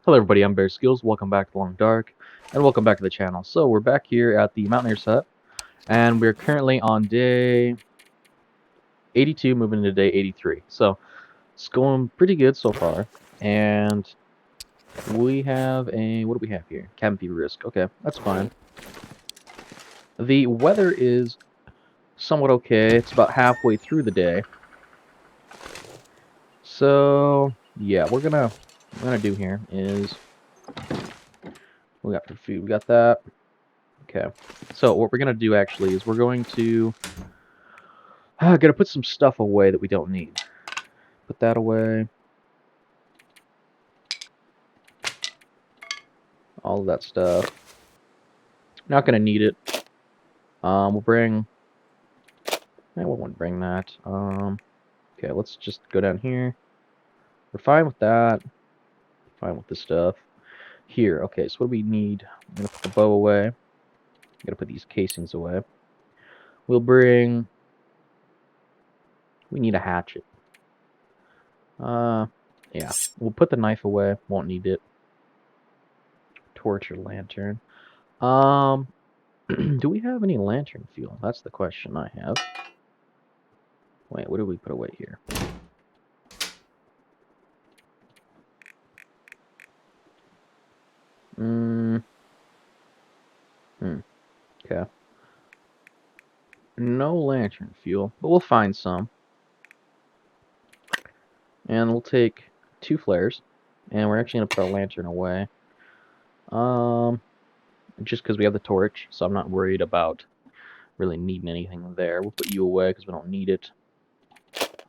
Hello everybody, I'm Bear Skills, welcome back to Long Dark, and welcome back to the channel. So we're back here at the Mountaineer's Hut, and we're currently on day 82, moving into day 83. So it's going pretty good so far, and we have what do we have here? Cabin fever risk, okay, that's fine. The weather is somewhat okay, it's about halfway through the day. So, yeah, what we're gonna do here is, we got for food, we got that. Okay, so what we're gonna do actually is we're going to gotta put some stuff away that we don't need. Put that away. All of that stuff. Not gonna need it. We'll bring. We won't bring that. Okay, let's just go down here. We're fine with that. Fine with this stuff. Here, okay, so what do we need? I'm gonna put the bow away. I'm gonna put these casings away. We'll bring. We need a hatchet. Yeah. We'll put the knife away. Won't need it. Torch or lantern. Do we have any lantern fuel? That's the question I have. Wait, what did we put away here? Okay. No lantern fuel, but we'll find some. And we'll take 2 flares, and we're actually gonna put our lantern away. Just because we have the torch, so I'm not worried about really needing anything there. We'll put you away because we don't need it.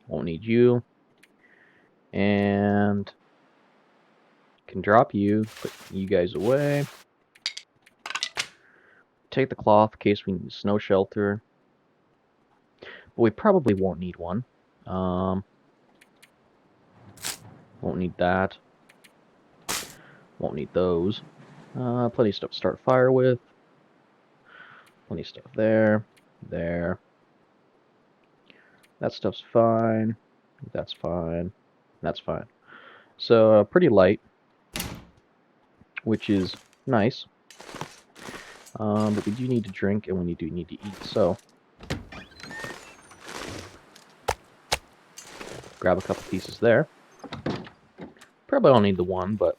Won't need you. And can drop you, put you guys away. Take the cloth in case we need a snow shelter. But we probably won't need one. Won't need that. Won't need those. Plenty of stuff to start a fire with. Plenty of stuff there. There. That stuff's fine. That's fine. That's fine. So, pretty light. Which is nice. But we do need to drink and we do need to eat, so. Grab a couple pieces there. Probably don't need the one, but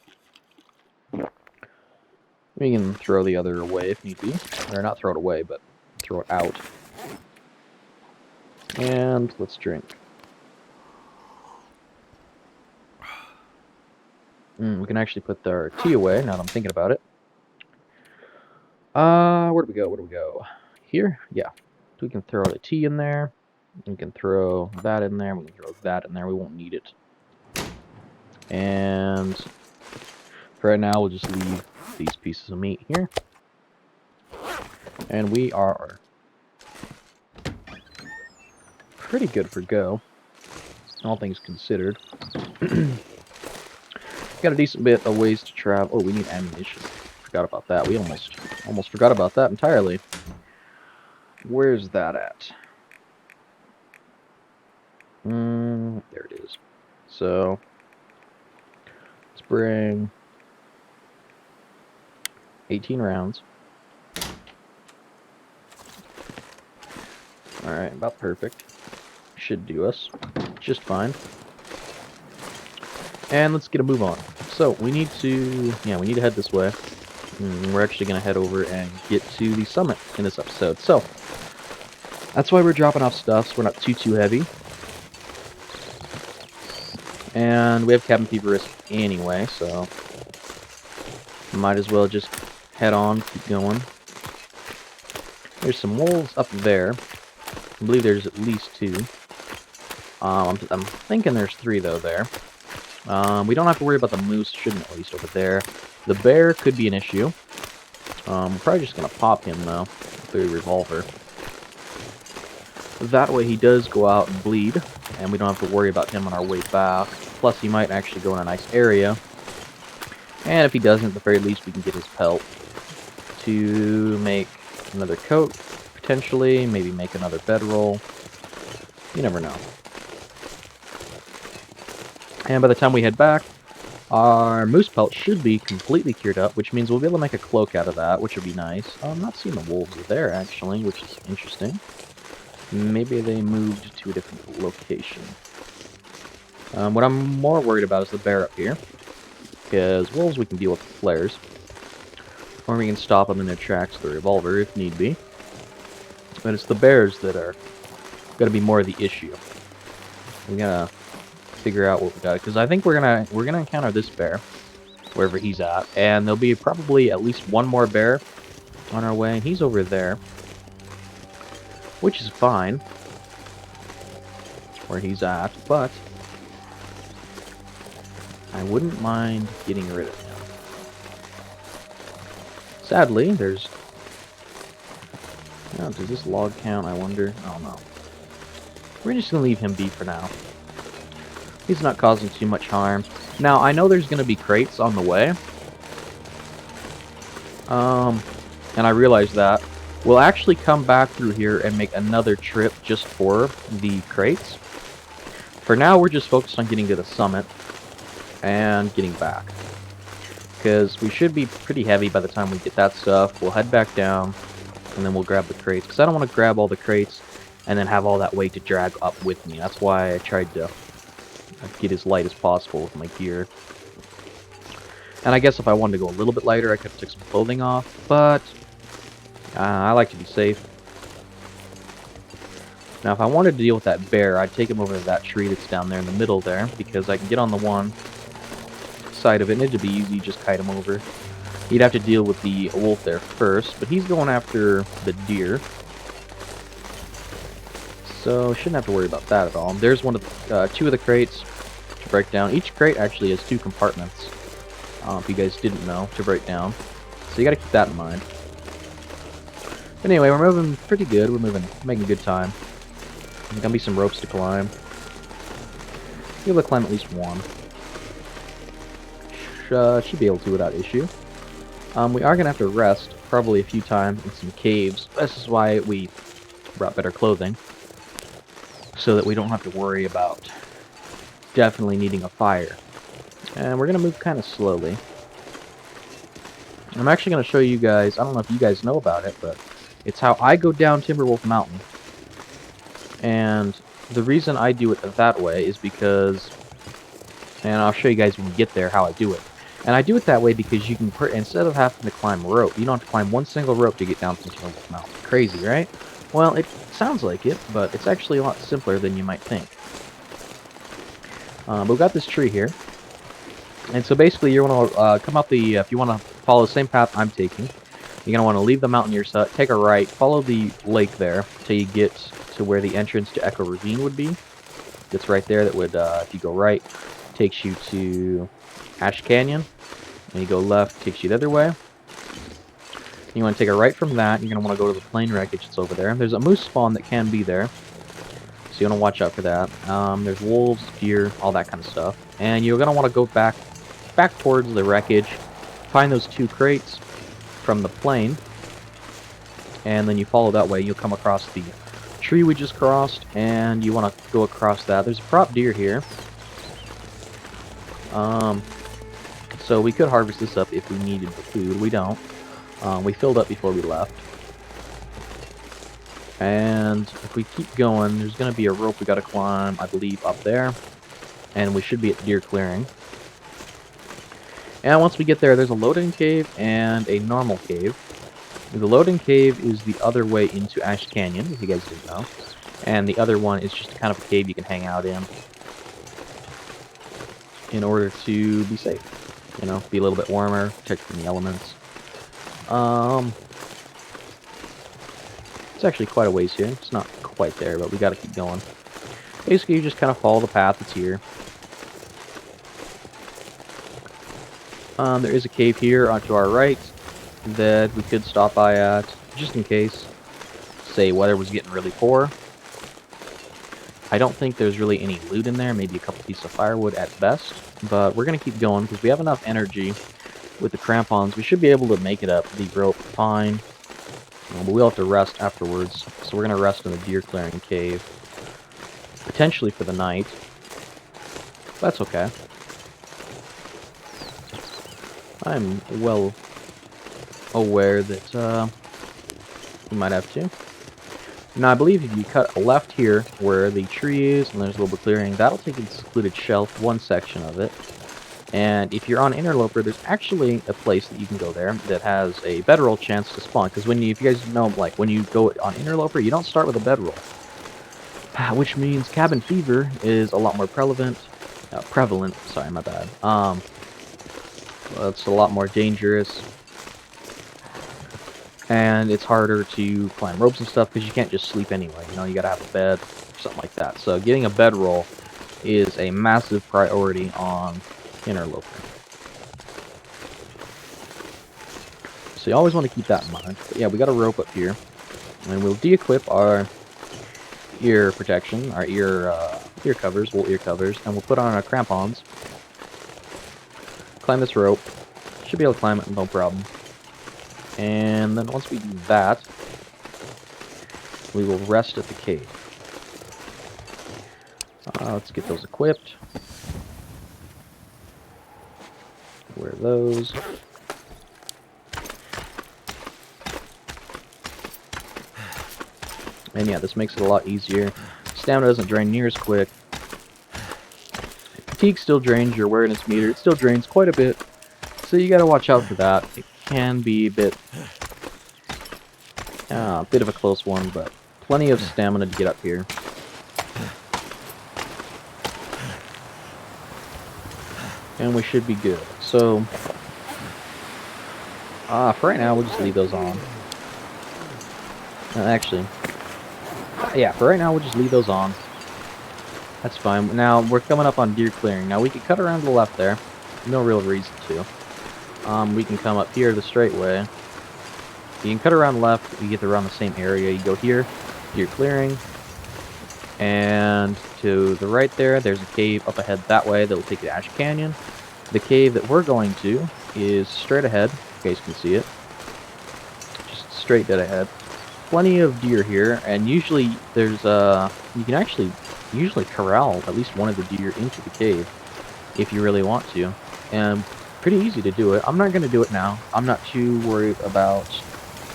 we can throw the other away if need be. Or not throw it away, but throw it out. And let's drink. We can actually put our tea away now that I'm thinking about it. Where do we go? Where do we go? Here? Yeah. So we can throw the tea in there. We can throw that in there. We can throw that in there. We won't need it. And for right now, we'll just leave these pieces of meat here. And we are pretty good for go, all things considered. Got a decent bit of ways to travel. Oh, we need ammunition. Forgot about that. We almost forgot about that entirely. Where's that at? There it is. So let's bring 18 rounds. Alright, about perfect. Should do us just fine. And let's get a move on. So we need to head this way. We're actually going to head over and get to the summit in this episode. So that's why we're dropping off stuff, so we're not too heavy. And we have cabin fever risk anyway, so might as well just head on, keep going. There's some wolves up there. I believe there's at least 2. I'm thinking there's 3 though there. We don't have to worry about the moose, shouldn't at least over there. The bear could be an issue. We're probably just gonna pop him though with a revolver. That way he does go out and bleed, and we don't have to worry about him on our way back. Plus he might actually go in a nice area. And if he doesn't, at the very least we can get his pelt to make another coat, potentially, maybe make another bedroll. You never know. And by the time we head back, Our moose pelt should be completely cured up, which means we'll be able to make a cloak out of that, which would be nice. I'm not seeing the wolves there, actually, which is interesting. Maybe they moved to a different location. What I'm more worried about is the bear up here. Because wolves we can deal with flares. Or we can stop them in their tracks with a revolver if need be. But it's the bears that are gonna be more of the issue. We gotta figure out what we got, because I think we're gonna encounter this bear wherever he's at, and there'll be probably at least one more bear on our way. He's over there, which is fine where he's at, but I wouldn't mind getting rid of him. Sadly, there's... Oh, does this log count, I wonder? Oh no. We're just gonna leave him be for now. He's not causing too much harm. Now, I know there's gonna be crates on the way. And I realize that. We'll actually come back through here and make another trip just for the crates. For now, we're just focused on getting to the summit and getting back. Because we should be pretty heavy by the time we get that stuff. We'll head back down, and then we'll grab the crates. Because I don't want to grab all the crates and then have all that weight to drag up with me. That's why I tried to get as light as possible with my gear. And I guess if I wanted to go a little bit lighter, I could have took some clothing off, but I like to be safe. Now, if I wanted to deal with that bear, I'd take him over to that tree that's down there in the middle there, because I can get on the one side of it, and it'd be easy, just kite him over. He'd have to deal with the wolf there first, but he's going after the deer. So, shouldn't have to worry about that at all. There's one of two of the crates to break down. Each crate actually has 2 compartments, if you guys didn't know, to break down. So you gotta keep that in mind. But anyway, we're moving pretty good. We're making good time. There's gonna be some ropes to climb. Be able to climb at least one. Should be able to without issue. We are gonna have to rest probably a few times in some caves. This is why we brought better clothing, so that we don't have to worry about definitely needing a fire. And we're gonna move kind of slowly. I'm actually gonna show you guys. I don't know if you guys know about it, but it's how I go down Timberwolf Mountain. And the reason I do it that way is because, and I'll show you guys when we get there how I do it. And I do it that way because you can, instead of having to climb a rope, you don't have to climb one single rope to get down from Timberwolf Mountain. Crazy, right? Well, it sounds like it, but it's actually a lot simpler than you might think. But we've got this tree here. And so basically you want to come up the, if you want to follow the same path I'm taking, you're going to want to leave the mountaineer's hut, take a right, follow the lake there until you get to where the entrance to Echo Ravine would be. It's right there. That would, if you go right, takes you to Ash Canyon. And you go left, takes you the other way. You want to take a right from that. You're going to want to go to the plane wreckage that's over there. There's a moose spawn that can be there, so you want to watch out for that. There's wolves, deer, all that kind of stuff. And you're going to want to go back towards the wreckage, find those 2 crates from the plane, and then you follow that way. You'll come across the tree we just crossed, and you want to go across that. There's a prop deer here. So we could harvest this up if we needed the food. We don't. We filled up before we left. And if we keep going, there's going to be a rope we got to climb, I believe, up there. And we should be at deer clearing. And once we get there, there's a loading cave and a normal cave. The loading cave is the other way into Ash Canyon, if you guys didn't know. And the other one is just kind of a cave you can hang out in order to be safe. You know, be a little bit warmer, protect from the elements. It's actually quite a ways here. It's not quite there, but we gotta keep going. Basically, you just kind of follow the path that's here. There is a cave here to our right that we could stop by at, just in case. Say weather was getting really poor. I don't think there's really any loot in there, maybe a couple pieces of firewood at best. But we're going to keep going because we have enough energy with the crampons. We should be able to make it up the rope fine. But we'll have to rest afterwards. So we're going to rest in the deer clearing cave. Potentially for the night. That's okay. I'm well aware that you might have to. Now, I believe if you cut a left here, where the tree is, and there's a little bit of clearing, that'll take you to the secluded shelf, one section of it. And if you're on Interloper, there's actually a place that you can go there that has a bedroll chance to spawn. Because if you guys know, like, when you go on Interloper, you don't start with a bedroll. Which means cabin fever is a lot more prevalent. Sorry, my bad. It's a lot more dangerous. And it's harder to climb ropes and stuff because you can't just sleep anyway. You know, you gotta have a bed or something like that. So getting a bedroll is a massive priority on Interloper. So you always want to keep that in mind. But yeah, we got a rope up here. And we'll de-equip our ear protection, our ear covers, wool ear covers, and we'll put on our crampons. Climb this rope. Should be able to climb it, no problem. And then once we do that, we will rest at the cave. Let's get those equipped. Wear those. And yeah, this makes it a lot easier. Stamina doesn't drain near as quick. Fatigue still drains your awareness meter. It still drains quite a bit. So you gotta watch out for that. It can be a bit of a close one, but plenty of stamina to get up here. And we should be good. So, for right now, we'll just leave those on. Actually, yeah, for right now, we'll just leave those on. That's fine. Now, we're coming up on deer clearing. Now, we can cut around to the left there. No real reason to. We can come up here the straight way. You can cut around left, you get around the same area. You go here, deer clearing. And to the right there, there's a cave up ahead that way that will take you to Ash Canyon. The cave that we're going to is straight ahead. You guys can see it. Just straight dead ahead. Plenty of deer here, and usually there's you can actually usually corral at least one of the deer into the cave if you really want to. And pretty easy to do it. I'm not going to do it now. I'm not too worried about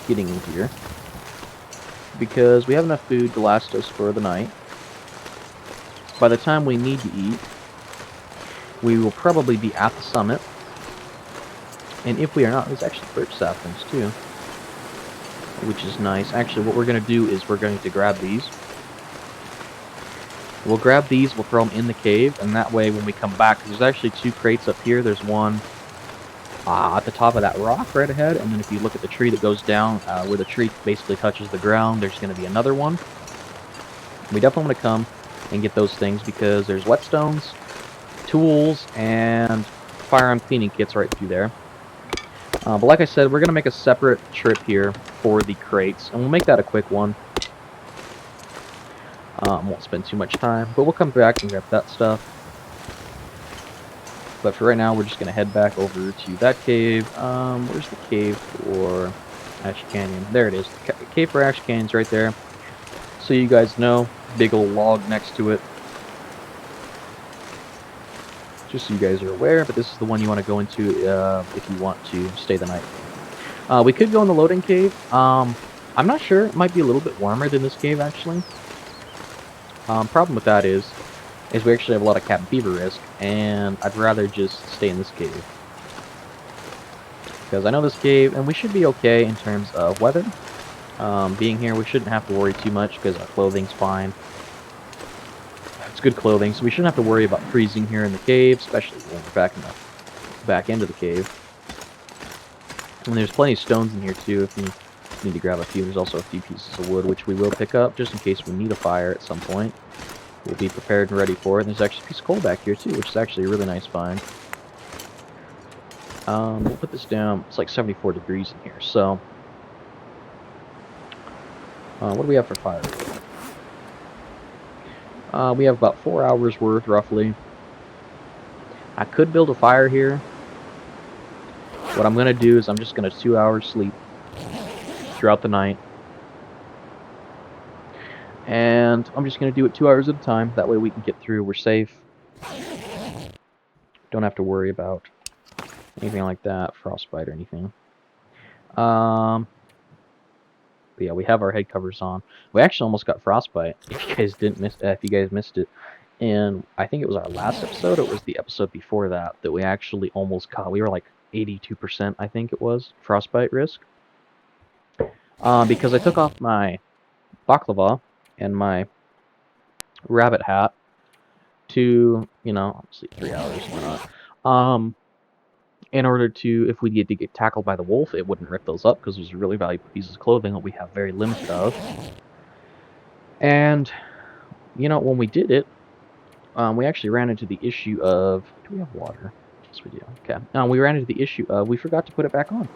getting in here because we have enough food to last us for the night. By the time we need to eat, we will probably be at the summit. And if we are not, there's actually birch saplings too, which is nice. Actually, what we're going to do is we're going to grab these. We'll grab these, we'll throw them in the cave, and that way when we come back, because there's actually 2 crates up here. There's one at the top of that rock right ahead, and then if you look at the tree that goes down, where the tree basically touches the ground, there's going to be another one. We definitely want to come and get those things because there's whetstones, tools, and firearm cleaning kits right through there. But like I said, we're going to make a separate trip here for the crates, and we'll make that a quick one. Won't spend too much time, but we'll come back and grab that stuff. But for right now, we're just going to head back over to that cave. Where's the cave for Ash Canyon? There it is. The cave for Ash Canyon's right there. So you guys know, big old log next to it. Just so you guys are aware, but this is the one you want to go into if you want to stay the night. We could go in the loading cave. I'm not sure. It might be a little bit warmer than this cave, actually. Problem with that is we actually have a lot of cabin fever risk, and I'd rather just stay in this cave. Because I know this cave, and we should be okay in terms of weather. Being here, we shouldn't have to worry too much because our clothing's fine. It's good clothing, so we shouldn't have to worry about freezing here in the cave, especially when we're back in the back end of the cave. And there's plenty of stones in here too if you need to grab a few. There's also a few pieces of wood, which we will pick up just in case we need a fire at some point. We'll be prepared and ready for it. And there's actually a piece of coal back here too, which is actually a really nice find. We'll put this down. It's like 74 degrees in here, so what do we have for fire? We have about 4 hours worth, roughly. I could build a fire here. What I'm going to do is I'm just going to 2 hours sleep throughout the night. And I'm just going to do it 2 hours at a time. That way we can get through. We're safe. Don't have to worry about anything like that, frostbite or anything. But yeah, we have our head covers on. We actually almost got frostbite. If you guys didn't miss, if you guys missed it, and I think it was our last episode. It was the episode before that that we actually almost caught. We were like 82%, I think it was, frostbite risk. Because I took off my baklava and my rabbit hat to, you know, obviously 3 hours, why not? In order to, if we get to get tackled by the wolf, it wouldn't rip those up because those are really valuable pieces of clothing that we have very limited of. And, you know, when we did it, we actually ran into the issue of, do we have water? Yes, we do. Okay. We ran into the issue of we forgot to put it back on.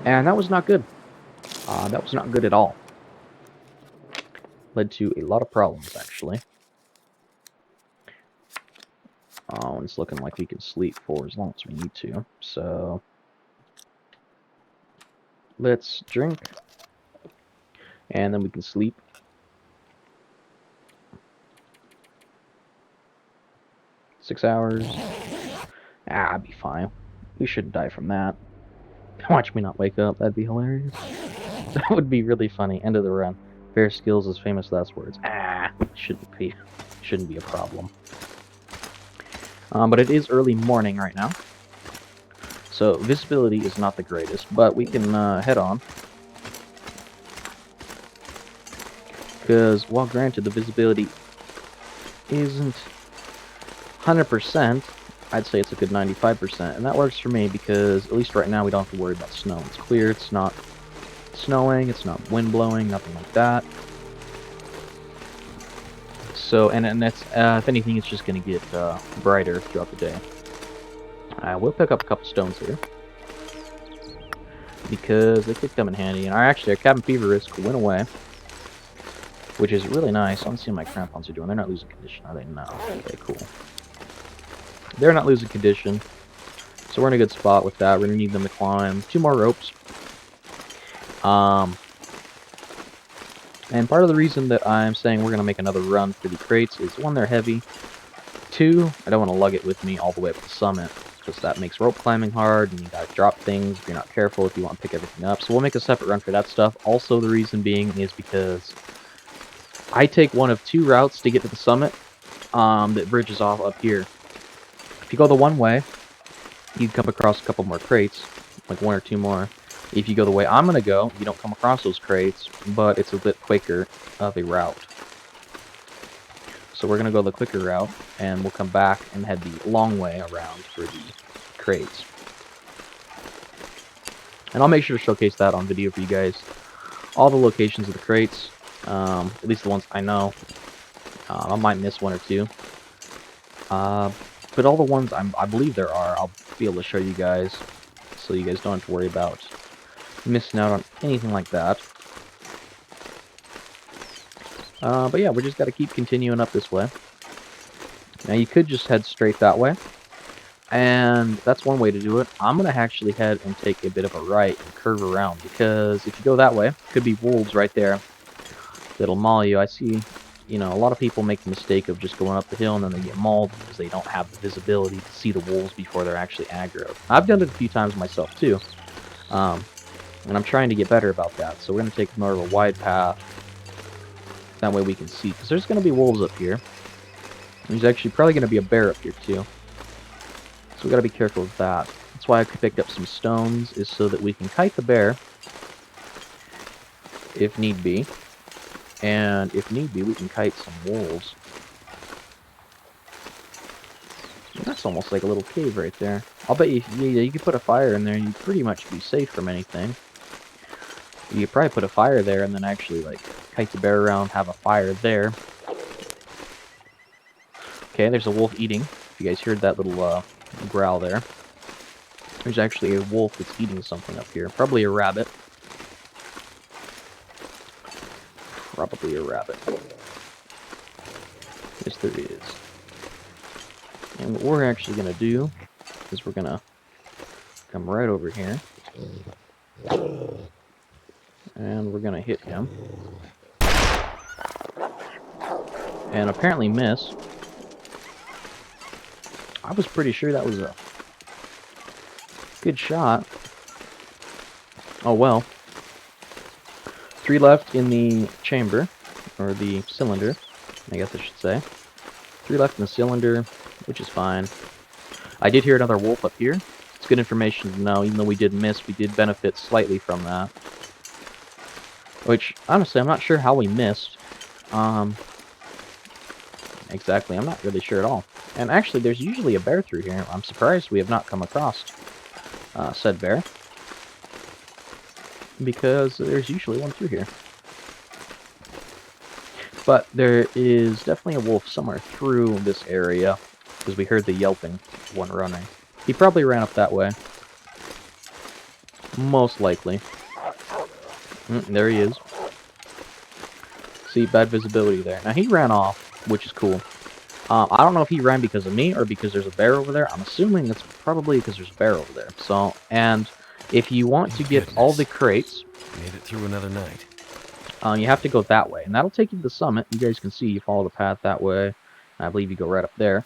And that was not good. That was not good at all. Led to a lot of problems, actually. And it's looking like we can sleep for as long as we need to. So, let's drink. And then we can sleep. Six hours. I'd be fine. We shouldn't die from that. Watch me not wake up. That'd be hilarious. That would be really funny. End of the run. Fair skills is famous last words. Shouldn't be a problem. But it is early morning right now. So visibility is not the greatest, but we can head on. Because while granted the visibility isn't 100%, I'd say it's a good 95%, and that works for me because at least right now we don't have to worry about snow. It's clear, it's not snowing, it's not wind blowing, nothing like that. So, and that's, if anything, it's just going to get brighter throughout the day. We'll pick up a couple stones here because they could come in handy. And our cabin fever risk went away, which is really nice. I don't see how my crampons are doing. They're not losing condition, are they? No. Okay, cool. They're not losing condition, so we're in a good spot with that. We're gonna need them to climb 2 more ropes. And part of the reason that I'm saying we're gonna make another run for the crates is 1, they're heavy. 2, I don't want to lug it with me all the way up to the summit, because that makes rope climbing hard, and you gotta drop things if you're not careful, if you want to pick everything up. So we'll make a separate run for that stuff. Also, the reason being is because I take one of 2 routes to get to the summit that bridges off up here. If you go the one way, you come across a couple more crates, like 1 or 2 more. If you go the way I'm going to go, you don't come across those crates, but it's a bit quicker of a route. So we're going to go the quicker route, and we'll come back and head the long way around for the crates. And I'll make sure to showcase that on video for you guys. All the locations of the crates, at least the ones I know. I might miss 1 or 2. But all the ones I believe there are, I'll be able to show you guys, so you guys don't have to worry about missing out on anything like that. But yeah, we just got to keep continuing up this way. Now you could just head straight that way, and that's one way to do it. I'm going to actually head and take a bit of a right and curve around, because if you go that way, could be wolves right there that'll maul you. I see, you know, a lot of people make the mistake of just going up the hill and then they get mauled because they don't have the visibility to see the wolves before they're actually aggro. I've done it a few times myself too, and I'm trying to get better about that. So we're going to take more of a wide path. That way we can see, because there's going to be wolves up here. There's actually probably going to be a bear up here too. So we got to be careful of that. That's why I picked up some stones, is so that we can kite the bear if need be. And if need be, we can kite some wolves. That's almost like a little cave right there. I'll bet you could put a fire in there and you'd pretty much be safe from anything. You could probably put a fire there and then actually, like, kite the bear around, have a fire there. Okay, there's a wolf eating. If you guys heard that little growl there. There's actually a wolf that's eating something up here. Probably a rabbit. Probably a rabbit. Yes, there is. And what we're actually going to do is we're going to come right over here. And we're going to hit him. And apparently miss. I was pretty sure that was a good shot. Oh well. 3 left in the chamber, or the cylinder, I guess I should say. 3 left in the cylinder, which is fine. I did hear another wolf up here. It's good information to know. Even though we did miss, we did benefit slightly from that. Which, honestly, I'm not sure how we missed. Exactly, I'm not really sure at all. And actually, there's usually a bear through here. I'm surprised we have not come across said bear. Because there's usually one through here. But there is definitely a wolf somewhere through this area. Because we heard the yelping one running. He probably ran up that way. Most likely. There he is. See, bad visibility there. Now, he ran off, which is cool. I don't know if he ran because of me or because there's a bear over there. I'm assuming it's probably because there's a bear over there. So, and if you want to get all the crates... Made it through another night. You have to go that way, and that'll take you to the summit. You guys can see, you follow the path that way. I believe you go right up there.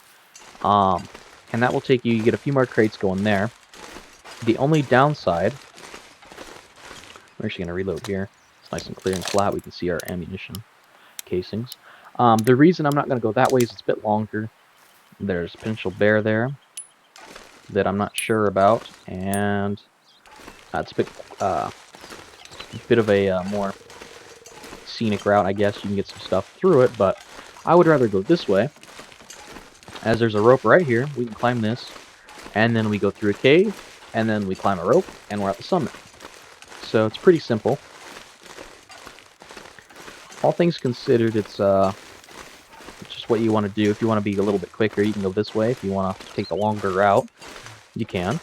And that will take you, you get a few more crates going there. The only downside... We're actually going to reload here. It's nice and clear and flat. We can see our ammunition casings. The reason I'm not going to go that way is it's a bit longer. There's a potential bear there that I'm not sure about, and it's a bit of a more scenic route, I guess. You can get some stuff through it, but I would rather go this way, as there's a rope right here. We can climb this, and then we go through a cave, and then we climb a rope, and we're at the summit. So it's pretty simple. All things considered, it's just what you want to do. If you want to be a little bit quicker, you can go this way. If you want to take the longer route, you can.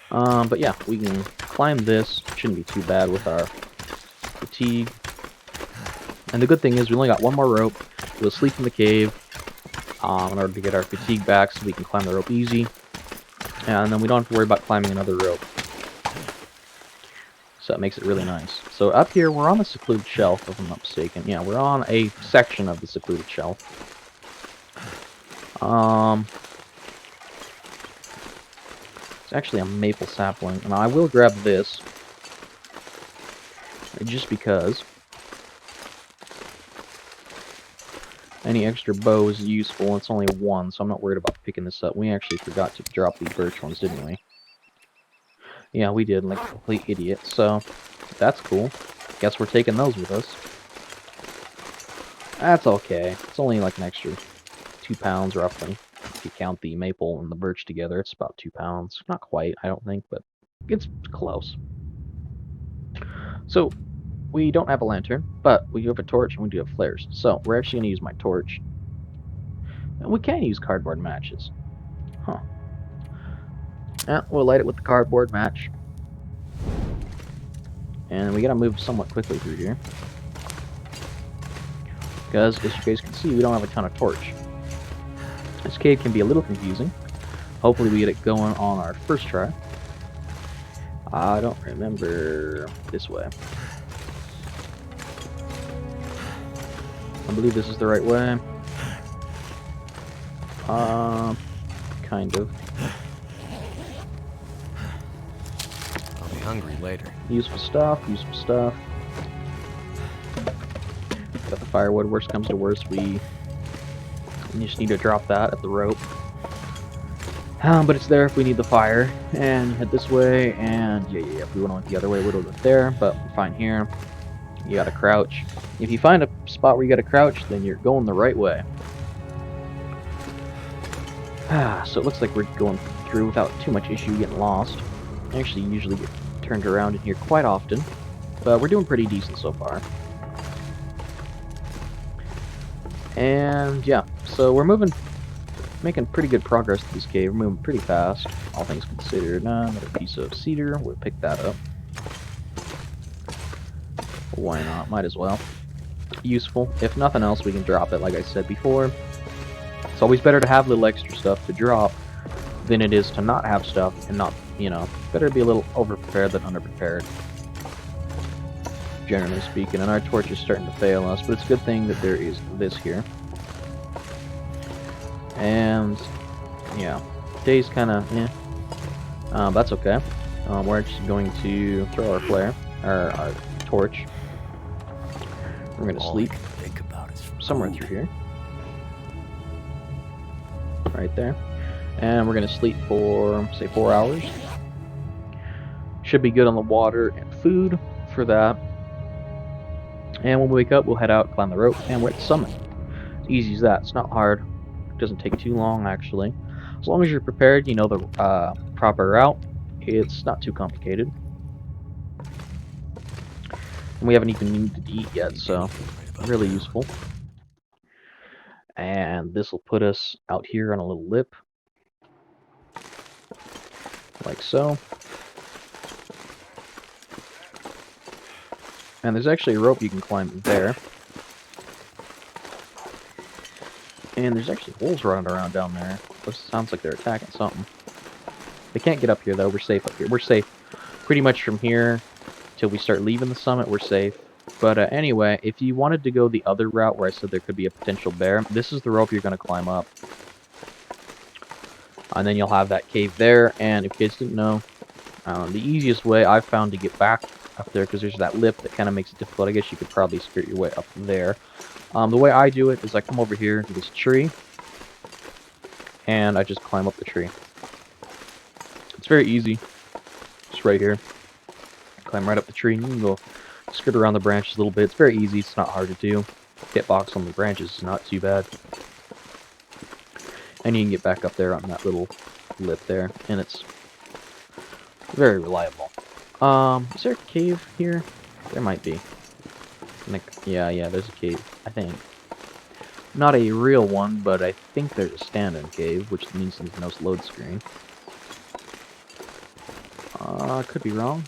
But yeah, we can climb this. Shouldn't be too bad with our fatigue. And the good thing is we only got one more rope. We'll sleep in the cave in order to get our fatigue back so we can climb the rope easy. And then we don't have to worry about climbing another rope. So that makes it really nice. So up here, we're on the secluded shelf, if I'm not mistaken. Yeah, we're on a section of the secluded shelf. It's actually a maple sapling. And I will grab this. Just because. Any extra bow is useful. It's only one, so I'm not worried about picking this up. We actually forgot to drop the birch ones, didn't we? Yeah, we did, like a complete idiot, so that's cool. Guess we're taking those with us. That's okay. It's only like an extra 2 pounds, roughly. If you count the maple and the birch together, it's about 2 pounds. Not quite, I don't think, but it's close. So, we don't have a lantern, but we do have a torch and we do have flares. So, we're actually going to use my torch. And we can use cardboard matches. Huh. Yeah, we'll light it with the cardboard match. And we gotta move somewhat quickly through here. Because, as you guys can see, we don't have a ton of torch. This cave can be a little confusing. Hopefully we get it going on our first try. I don't remember this way. I believe this is the right way. Kind of. I'll be hungry later. Useful stuff, useful stuff. Got the firewood. Worst comes to worst, we just need to drop that at the rope. But it's there if we need the fire. And head this way, and yeah, if we went the other way, we would have went there, but we're fine here. You gotta crouch. If you find a spot where you gotta crouch, then you're going the right way. So it looks like we're going through without too much issue getting lost. I actually usually get turned around in here quite often, but we're doing pretty decent so far. And yeah, so we're making pretty good progress through this cave. We're moving pretty fast, all things considered. Another piece of cedar, we'll pick that up. Why not? Might as well. Useful. If nothing else, we can drop it, like I said before. It's always better to have little extra stuff to drop than it is to not have stuff and not, you know, better to be a little over-prepared than under-prepared. Generally speaking, and our torch is starting to fail us, but it's a good thing that there is this here. And yeah, day's kind of that's okay. We're just going to throw our flare, or our torch. We're going to All I sleep can think about is somewhere food. through here. Right there. And we're going to sleep for, say, 4 hours. Should be good on the water and food for that. And when we wake up, we'll head out, climb the rope, and we're at the summit. It's easy as that. It's not hard. It doesn't take too long, actually. As long as you're prepared, you know the proper route, it's not too complicated. And we haven't even needed to eat yet, so Right about really now. useful. And this will put us out here on a little lip, like so. And there's actually a rope you can climb there. And there's actually wolves running around down there. It sounds like they're attacking something. They can't get up here, though. We're safe up here. We're safe pretty much from here till we start leaving the summit. We're safe. But anyway, if you wanted to go the other route where I said there could be a potential bear, this is the rope you're going to climb up. And then you'll have that cave there. And if you guys didn't know, the easiest way I've found to get back up there, because there's that lip that kind of makes it difficult. I guess you could probably skirt your way up there. The way I do it is I come over here to this tree, and I just climb up the tree. It's very easy. Just right here. Climb right up the tree, and you can go skirt around the branches a little bit. It's very easy. It's not hard to do. Hitbox on the branches is not too bad. And you can get back up there on that little lip there, and it's very reliable. Is there a cave here? There might be. Yeah, there's a cave, I think. Not a real one, but I think there's a stand-in cave, which means there's no load screen. Could be wrong.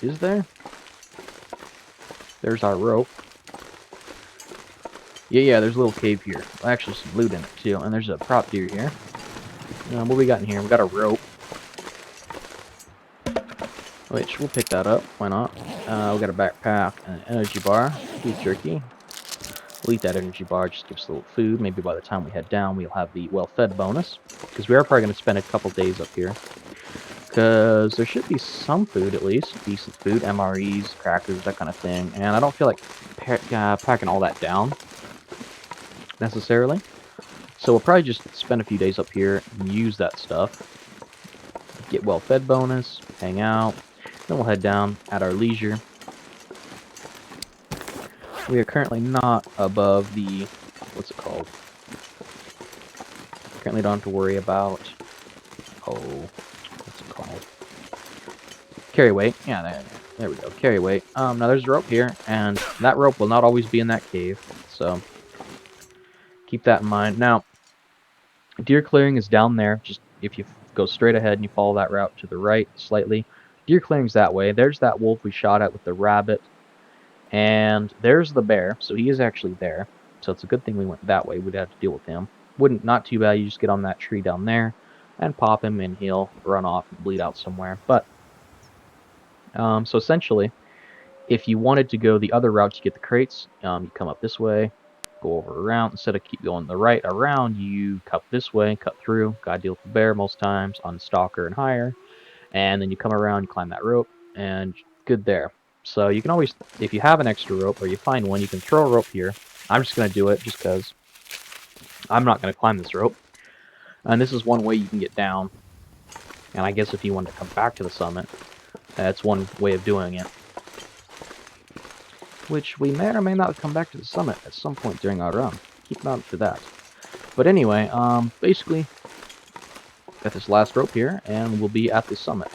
Is there? There's our rope. Yeah, there's a little cave here. Actually, some loot in it, too. And there's a prop deer here. What we got in here? We got a rope. Which, we'll pick that up. Why not? We got a backpack and an energy bar. Beef jerky. We'll eat that energy bar. Just gives us a little food. Maybe by the time we head down, we'll have the well-fed bonus. Because we are probably going to spend a couple days up here. Because there should be some food, at least. Decent food. MREs, crackers, that kind of thing. And I don't feel like packing all that down, necessarily. So we'll probably just spend a few days up here and use that stuff. Get well-fed bonus. Hang out. Then we'll head down at our leisure. We are currently not above the... what's it called? Currently don't have to worry about... what's it called? Carry weight. Yeah, there we go. Carry weight. Now there's a rope here, and that rope will not always be in that cave, so keep that in mind. Now, deer clearing is down there. Just if you go straight ahead and you follow that route to the right slightly, deer clearing's that way. There's that wolf we shot at with the rabbit, and there's the bear. So he is actually there. So it's a good thing we went that way. We'd have to deal with him. Not too bad. You just get on that tree down there and pop him, and he'll run off and bleed out somewhere. But so essentially, if you wanted to go the other route to get the crates, you come up this way, go over around. Instead of keep going the right around, you cut this way, cut through. Gotta deal with the bear most times on stalker and higher. And then you come around, you climb that rope, and good there. So you can always, if you have an extra rope or you find one, you can throw a rope here. I'm just going to do it just because I'm not going to climb this rope. And this is one way you can get down. And I guess if you want to come back to the summit, that's one way of doing it. Which we may or may not come back to the summit at some point during our run. Keep an eye out for that. But anyway, basically, got this last rope here, and we'll be at the summit.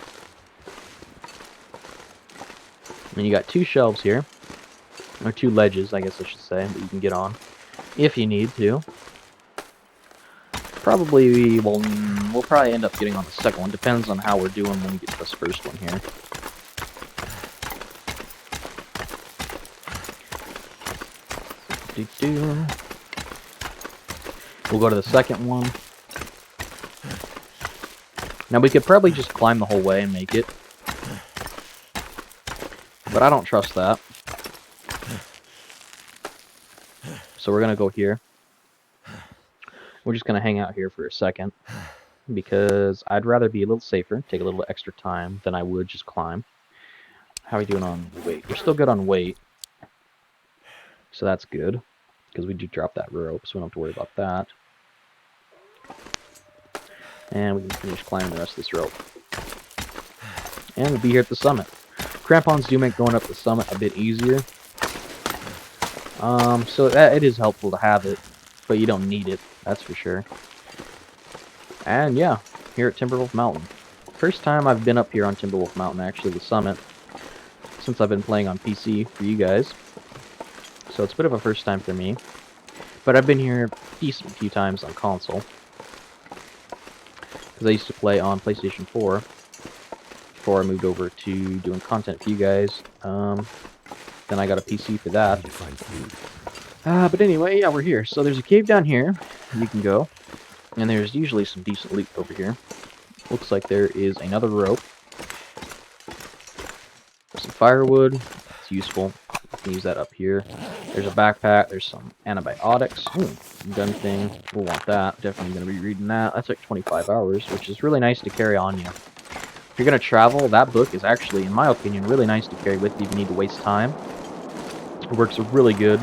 And you got 2 shelves here, or 2 ledges, I guess I should say, that you can get on, if you need to. Probably, well, we'll probably end up getting on the second one. Depends on how we're doing when we get to this first one here. We'll go to the second one. Now we could probably just climb the whole way and make it. But I don't trust that. So we're gonna go here. We're just gonna hang out here for a second because I'd rather be a little safer, take a little extra time than I would just climb. How are we doing on weight? We're still good on weight, so that's good because we do drop that rope, so we don't have to worry about that. And we can finish climbing the rest of this rope. And we'll be here at the summit. Crampons do make going up the summit a bit easier. So it is helpful to have it, but you don't need it, that's for sure. And yeah, here at Timberwolf Mountain. First time I've been up here on Timberwolf Mountain, actually, the summit, since I've been playing on PC for you guys. So it's a bit of a first time for me. But I've been here a decent few times on console. Because I used to play on PlayStation 4 before I moved over to doing content for you guys. Then I got a PC for that. Need to find food. But anyway, yeah, we're here. So there's a cave down here you can go. And there's usually some decent loot over here. Looks like there is another rope. Some firewood. It's useful. You can use that up here. There's a backpack. There's some antibiotics. Gun thing. We'll want that. Definitely going to be reading that. That's like 25 hours, which is really nice to carry on you. If you're going to travel, that book is actually, in my opinion, really nice to carry with you if you need to waste time. It works really good.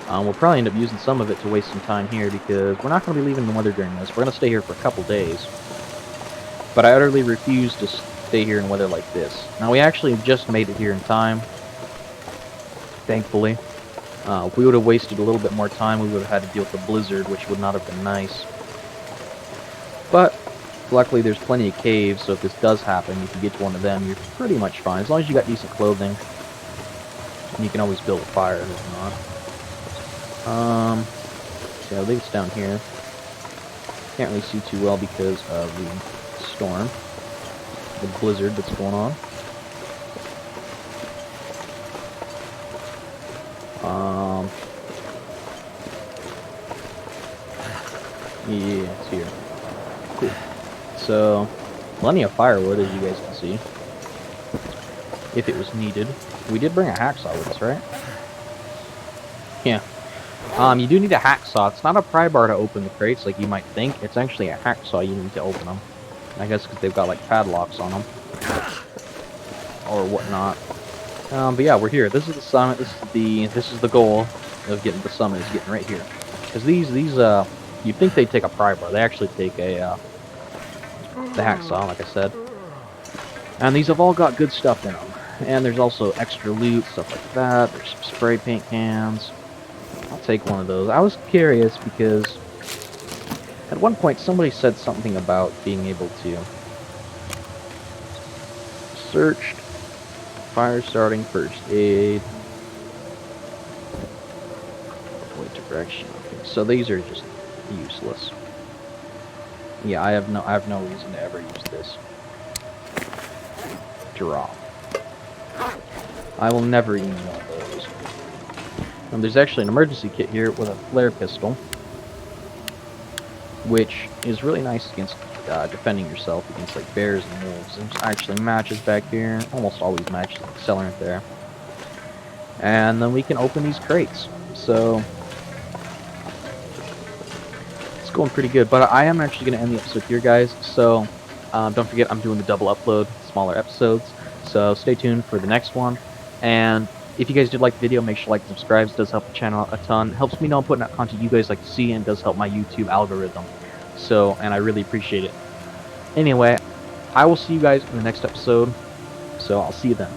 We'll probably end up using some of it to waste some time here because we're not going to be leaving the weather during this. We're going to stay here for a couple days. But I utterly refuse to stay here in weather like this. Now, we actually just made it here in time. Thankfully. If we would have wasted a little bit more time, we would have had to deal with the blizzard, which would not have been nice. But luckily, there's plenty of caves, so if this does happen, if you get to one of them, you're pretty much fine. As long as you got decent clothing. And you can always build a fire and whatnot. So I believe it's down here. Can't really see too well because of the storm. The blizzard that's going on. Yeah, it's here. Cool. So, plenty of firewood, as you guys can see. If it was needed. We did bring a hacksaw with us, right? Yeah. You do need a hacksaw. It's not a pry bar to open the crates like you might think. It's actually a hacksaw you need to open them. I guess because they've got like padlocks on them. Or whatnot. But yeah, we're here. This is the summit. This is the goal of getting to the summit, is getting right here. Because these you'd think they'd take a pry bar. They actually take a the hacksaw, like I said. And these have all got good stuff in them. And there's also extra loot, stuff like that. There's some spray paint cans. I'll take one of those. I was curious because at one point somebody said something about being able to search fire starting, first aid, avoid direction. Okay, so these are just useless. Yeah, I have no reason to ever use this. Drop. I will never use one of those. And there's actually an emergency kit here with a flare pistol, which is really nice against defending yourself against like bears and wolves. There's actually matches back here, almost always matches, like accelerant there. And then we can open these crates. So it's going pretty good. But I am actually going to end the episode here, guys. So don't forget, I'm doing the double upload, smaller episodes. So stay tuned for the next one. And if you guys did like the video, make sure to like and subscribe. It does help the channel out a ton. It helps me know I'm putting out content you guys like to see, and does help my YouTube algorithm. So, and I really appreciate it. Anyway, I will see you guys in the next episode. So I'll see you then.